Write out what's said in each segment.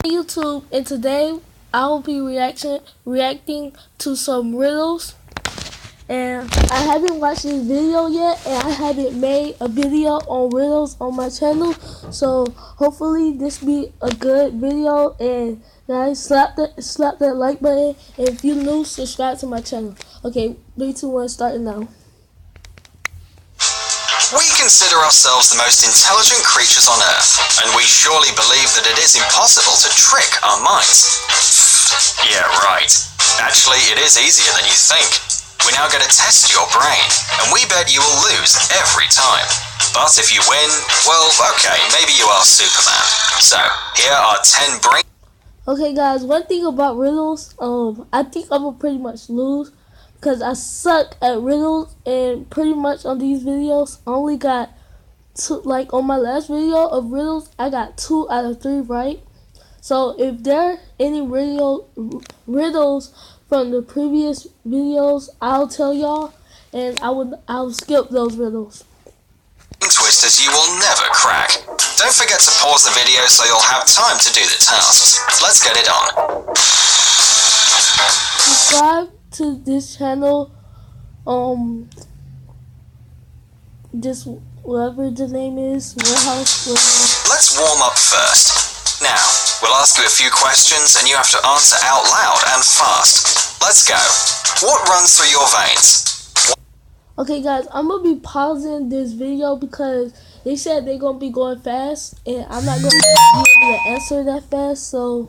YouTube, and today I will be reacting to some riddles. And I haven't watched this video yet, and I haven't made a video on riddles on my channel. So hopefully this be a good video. And guys, slap that like button. And if you're new, subscribe to my channel. Okay, 3, 2, 1, starting now. We consider ourselves the most intelligent creatures on Earth, and we surely believe that it is impossible to trick our minds. Yeah, right. Actually, it is easier than you think. We're now going to test your brain, and we bet you will lose every time. But if you win, well, okay, maybe you are Superman. So, here are 10 brain... Okay guys, one thing about riddles, I think I will pretty much lose because I suck at riddles, and pretty much on these videos I only got 2, like on my last video of riddles, I got 2 out of 3 right. So if there are any riddles from the previous videos, I'll tell y'all, and I'll skip those riddles. Twisters you will never crack. Don't forget to pause the video so you'll have time to do the tasks. Let's get it on. Subscribe to this channel, just whatever the name is, Warehouse. Let's warm up first. Now, we'll ask you a few questions and you have to answer out loud and fast. Let's go. What runs through your veins? Okay guys, I'm gonna be pausing this video because they said they're gonna be going fast, and I'm not gonna be able to answer that fast. So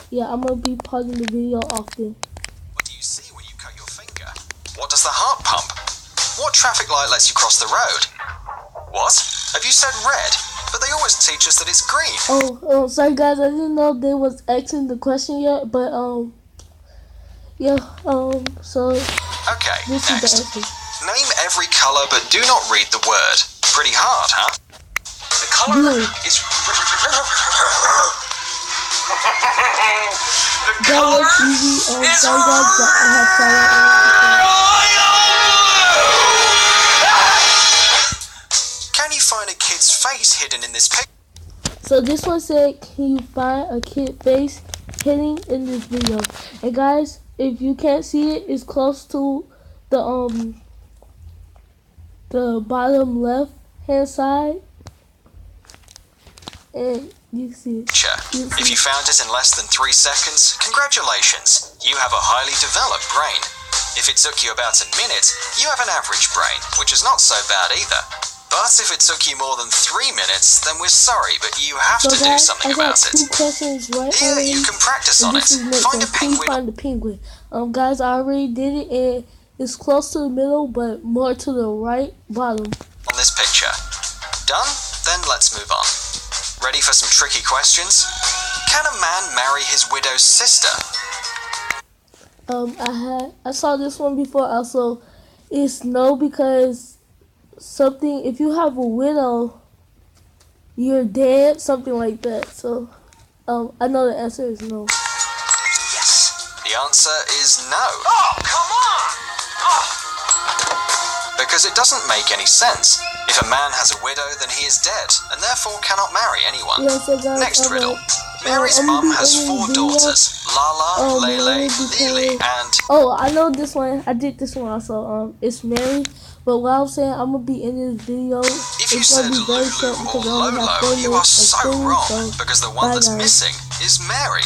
yeah, I'm gonna be pausing the video often. What do you see when you cut your finger? What does the heart pump? What traffic light lets you cross the road? What? Have you said red? But they always teach us that it's green. Oh, sorry guys, I didn't know they was asking the question yet, but yeah, so okay, this next. is the answer. Name every color but do not read the word. Pretty hard, huh? The color Blue. is... That was easy, sorry guys, but I have silent. Can you find a kid's face hidden in this picture? So this one said, can you find a kid's face hidden in this video? And guys, if you can't see it, it's close to the bottom left hand side, and you see it. If you found it in less than 3 seconds, congratulations, you have a highly developed brain. If it took you about a minute, you have an average brain, which is not so bad either. But if it took you more than 3 minutes, then we're sorry, but you have to do something about it. Right, here, you can practice on it. Find a penguin. Find the penguin. Guys, I already did it, and it's close to the middle, but more to the right bottom. On this picture. Done? Then let's move on. Ready for some tricky questions? Can a man marry his widow's sister? I saw this one before also. It's no, because something, if you have a widow, you're dead, something like that. So I know the answer is no. Yes, the answer is no. Oh, come on! Because it doesn't make any sense. If a man has a widow, then he is dead, and therefore cannot marry anyone. Yeah, so guys, next riddle. Mary's mum has 4 daughters, Lala, Lele, Lily, and... Oh, I know this one. I did this one also. It's Mary. But what I'm saying, I'm gonna be in this video. If you said Lulu or Lolo, you are so wrong, because the one that's missing is Mary.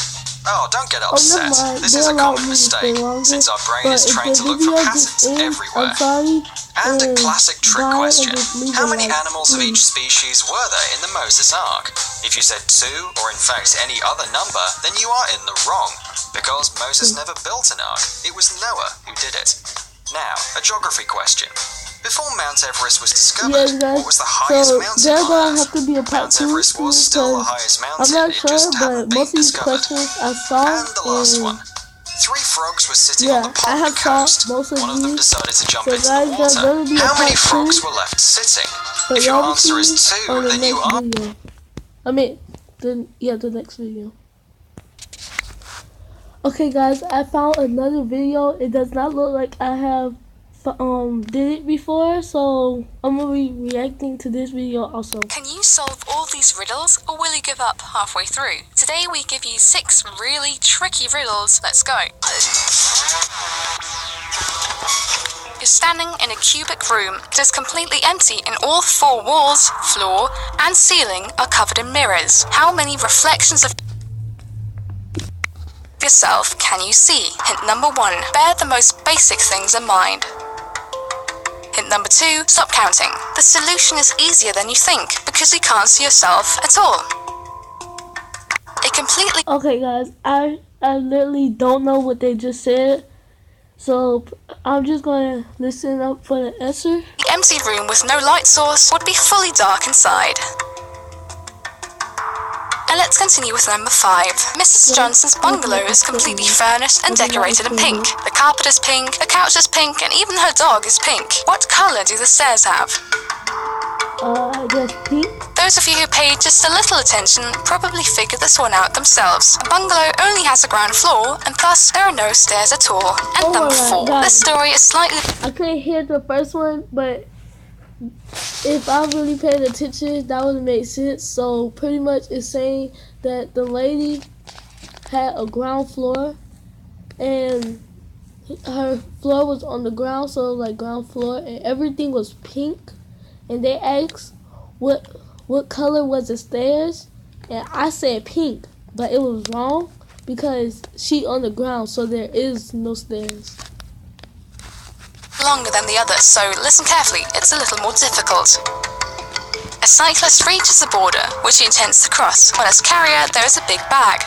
Oh, don't get upset. This is a common mistake, since our brain is trained to look for patterns everywhere. And a classic trick question. How many animals of each species were there in the Moses Ark? If you said 2, or in fact any other number, then you are in the wrong, because Moses never built an ark. It was Noah who did it. Now, a geography question. Before Mount Everest was discovered, what was the highest mountain on Earth? Mount Everest was still the highest mountain, I'm not it sure, just hadn't but been most of these discovered. questions I saw. And the last one. 3 frogs were sitting on the I pond have saw coast. most of One of them these. decided to jump So into guys, the there's water. gonna be a How many part frogs 2, were left sitting? but If your y'all answer is see 2, on the then you next are... video. I mean, the next video. Okay guys, I found another video. It does not look like I have did it before, so I'm gonna be reacting to this video also. Can you solve all these riddles, or will you give up halfway through? Today we give you 6 really tricky riddles. Let's go. You're standing in a cubic room that is completely empty and all 4 walls, floor, and ceiling are covered in mirrors. How many reflections of yourself can you see? Hint number 1, bear the most basic things in mind. Hint number 2, stop counting. The solution is easier than you think because you can't see yourself at all. It completely... Okay guys, I literally don't know what they just said. So I'm just going to listen up for the answer. The empty room with no light source would be fully dark inside. And let's continue with number 5. Mrs. Johnson's bungalow is completely furnished and decorated in pink. The carpet is pink, the couch is pink, and even her dog is pink. What colour do the stairs have? I guess pink. Those of you who paid just a little attention probably figured this one out themselves. A bungalow only has a ground floor, and thus there are no stairs at all. And number 4. This story is slightly... I couldn't hear the first one, but if I really paid attention, that would make sense. So pretty much it's saying that the lady had a ground floor, and her floor was on the ground, so like ground floor, and everything was pink. And they asked what color was the stairs, and I said pink, but it was wrong because she on the ground, so there is no stairs. Longer than the others, so listen carefully, it's a little more difficult. A cyclist reaches the border, which he intends to cross. On his carrier, there is a big bag.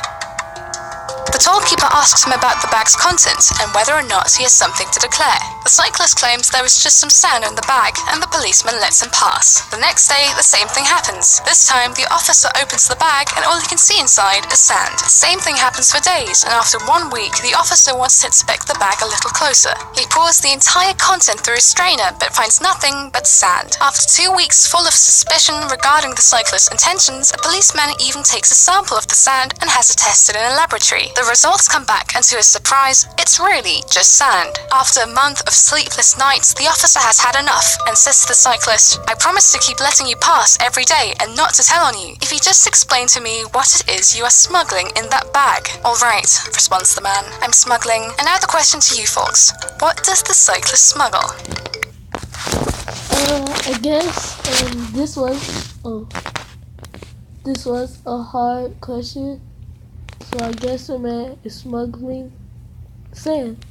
The tollkeeper asks him about the bag's contents and whether or not he has something to declare. The cyclist claims there is just some sand in the bag, and the policeman lets him pass. The next day, the same thing happens. This time, the officer opens the bag, and all he can see inside is sand. The same thing happens for days, and after 1 week, the officer wants to inspect the bag a little closer. He pours the entire content through a strainer, but finds nothing but sand. After 2 weeks full of suspicion regarding the cyclist's intentions, a policeman even takes a sample of the sand and has it tested in a laboratory. The results come back, and to his surprise, it's really just sand. After a month of sleepless nights, the officer has had enough and says to the cyclist, "I promise to keep letting you pass every day and not to tell on you. If you just explain to me what it is you are smuggling in that bag." "All right," responds the man, "I'm smuggling." And now the question to you folks. What does the cyclist smuggle? I guess this was a hard question. So I guess the man is smuggling sand.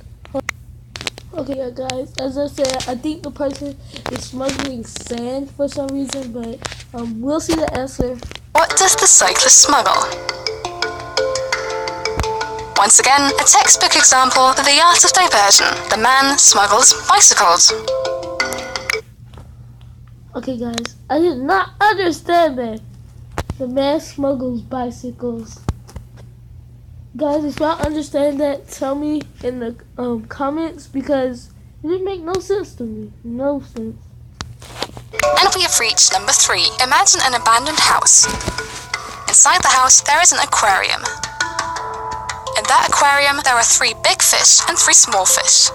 Okay, yeah, guys, as I said, I think the person is smuggling sand for some reason, but we'll see the answer. What does the cyclist smuggle? Once again, a textbook example of the art of diversion. The man smuggles bicycles. Okay, guys, I did not understand that. The man smuggles bicycles. Guys, if y'all understand that, tell me in the comments, because it didn't make no sense to me. No sense. And we have reached number 3. Imagine an abandoned house. Inside the house, there is an aquarium. In that aquarium, there are 3 big fish and 3 small fish.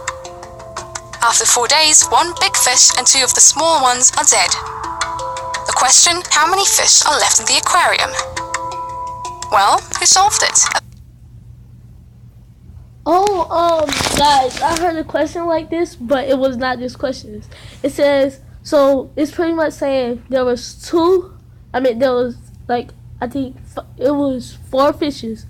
After 4 days, 1 big fish and 2 of the small ones are dead. The question, how many fish are left in the aquarium? Well, who solved it? Guys, I heard a question like this, but it was not just questions. It says, so it's pretty much saying there was 2, I think it was 4 fishes.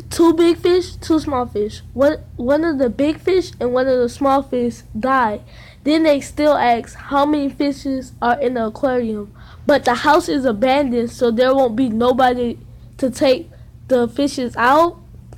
2 big fish, 2 small fish. One of the big fish and one of the small fish died. Then they still ask how many fishes are in the aquarium. But the house is abandoned, so there won't be nobody to take the fishes out.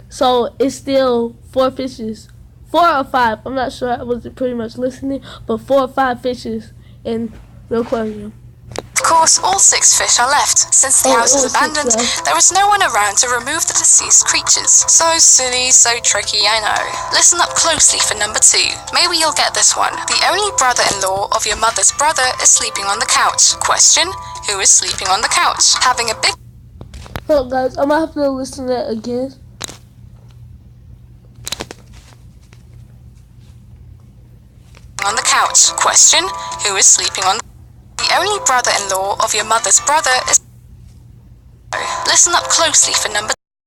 So it's still 4 fishes. 4 or 5. I'm not sure. I wasn't pretty much listening. But 4 or 5 fishes in the aquarium. Of course, all 6 fish are left. Since the house is abandoned, there is no one around to remove the deceased creatures. So silly, so tricky, I know. Listen up closely for number 2. Maybe you'll get this one. The only brother-in-law of your mother's brother is sleeping on the couch. Question, who is sleeping on the couch? Having a big... Hold on, guys. I'm going to have to listen to that again. On the couch. Question, who is sleeping on... The only brother-in-law of your mother's brother is... Listen up closely for number